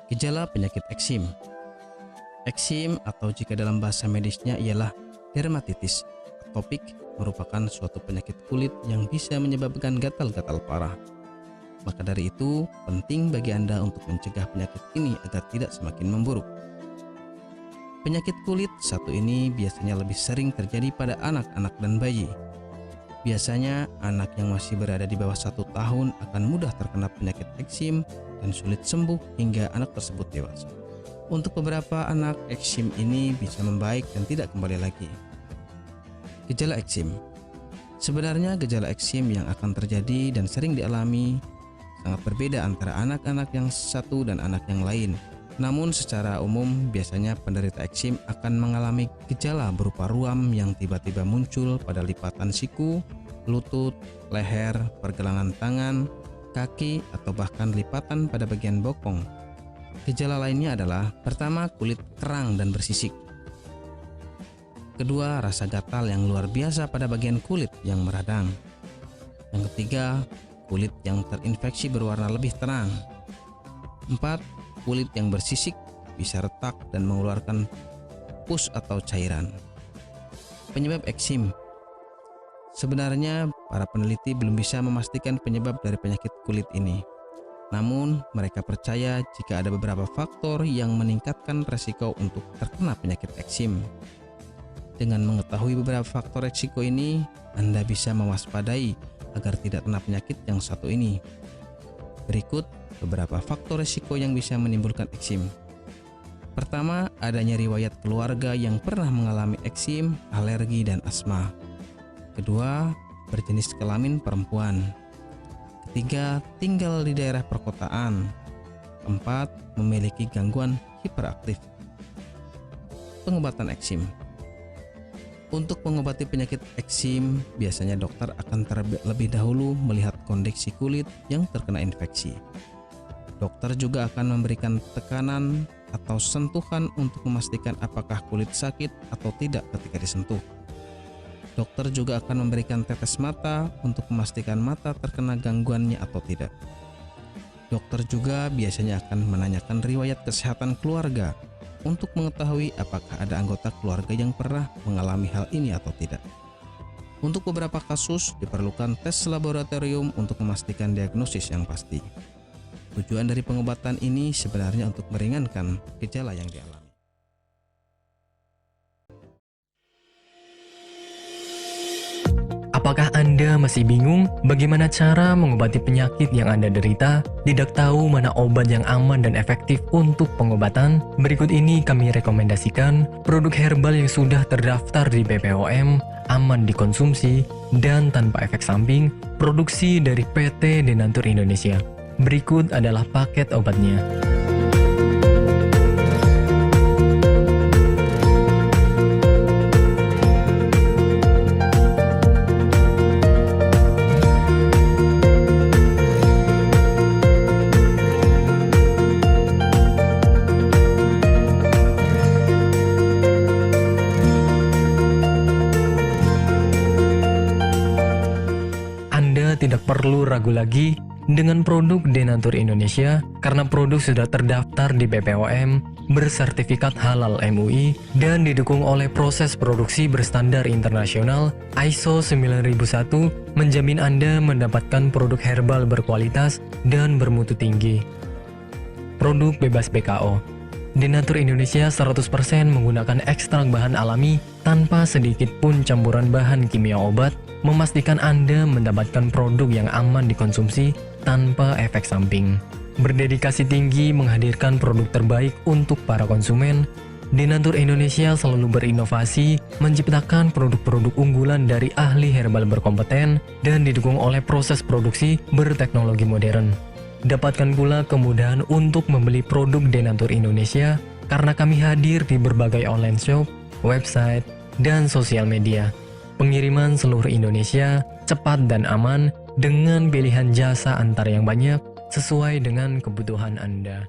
Gejala penyakit eksim. Eksim atau jika dalam bahasa medisnya ialah dermatitis atopik merupakan suatu penyakit kulit yang bisa menyebabkan gatal-gatal parah. Maka dari itu, penting bagi Anda untuk mencegah penyakit ini agar tidak semakin memburuk. Penyakit kulit satu ini biasanya lebih sering terjadi pada anak-anak dan bayi. Biasanya, anak yang masih berada di bawah 1 tahun akan mudah terkena penyakit eksim dan sulit sembuh hingga anak tersebut dewasa. Untuk beberapa anak, eksim ini bisa membaik dan tidak kembali lagi. Gejala eksim. Sebenarnya gejala eksim yang akan terjadi dan sering dialami sangat berbeda antara anak-anak yang satu dan anak yang lain. Namun secara umum biasanya penderita eksim akan mengalami gejala berupa ruam yang tiba-tiba muncul pada lipatan siku, lutut, leher, pergelangan tangan, kaki, atau bahkan lipatan pada bagian bokong. Gejala lainnya adalah: pertama, kulit kerang dan bersisik. Kedua, rasa gatal yang luar biasa pada bagian kulit yang meradang. Yang ketiga, kulit yang terinfeksi berwarna lebih terang. 4. Kulit yang bersisik bisa retak dan mengeluarkan pus atau cairan. Penyebab eksim. Sebenarnya para peneliti belum bisa memastikan penyebab dari penyakit kulit ini. Namun mereka percaya jika ada beberapa faktor yang meningkatkan resiko untuk terkena penyakit eksim. Dengan mengetahui beberapa faktor resiko ini, Anda bisa mewaspadai agar tidak kena penyakit yang satu ini. Berikut beberapa faktor risiko yang bisa menimbulkan eksim. Pertama, adanya riwayat keluarga yang pernah mengalami eksim, alergi, dan asma. Kedua, berjenis kelamin perempuan. Ketiga, tinggal di daerah perkotaan. Keempat, memiliki gangguan hiperaktif. Pengobatan eksim. Untuk mengobati penyakit eksim, biasanya dokter akan terlebih dahulu melihat kondisi kulit yang terkena infeksi. Dokter juga akan memberikan tekanan atau sentuhan untuk memastikan apakah kulit sakit atau tidak ketika disentuh. Dokter juga akan memberikan tetes mata untuk memastikan mata terkena gangguannya atau tidak. Dokter juga biasanya akan menanyakan riwayat kesehatan keluarga untuk mengetahui apakah ada anggota keluarga yang pernah mengalami hal ini atau tidak. Untuk beberapa kasus diperlukan tes laboratorium untuk memastikan diagnosis yang pasti. Tujuan dari pengobatan ini sebenarnya untuk meringankan gejala yang dialami. Apakah Anda masih bingung bagaimana cara mengobati penyakit yang Anda derita? Tidak tahu mana obat yang aman dan efektif untuk pengobatan? Berikut ini kami rekomendasikan produk herbal yang sudah terdaftar di BPOM, aman dikonsumsi, dan tanpa efek samping, produksi dari PT Denatur Indonesia. Berikut adalah paket obatnya. Anda tidak perlu ragu lagi dengan produk Denatur Indonesia karena produk sudah terdaftar di BPOM, bersertifikat halal MUI, dan didukung oleh proses produksi berstandar internasional ISO 9001, menjamin Anda mendapatkan produk herbal berkualitas dan bermutu tinggi. Produk bebas BKO. Denatur Indonesia 100% menggunakan ekstrak bahan alami tanpa sedikit pun campuran bahan kimia obat, memastikan Anda mendapatkan produk yang aman dikonsumsi tanpa efek samping. Berdedikasi tinggi menghadirkan produk terbaik untuk para konsumen, Denatur Indonesia selalu berinovasi, menciptakan produk-produk unggulan dari ahli herbal berkompeten dan didukung oleh proses produksi berteknologi modern. Dapatkan pula kemudahan untuk membeli produk Denatur Indonesia karena kami hadir di berbagai online shop, website, dan sosial media. Pengiriman seluruh Indonesia cepat dan aman dengan pilihan jasa antar yang banyak sesuai dengan kebutuhan Anda.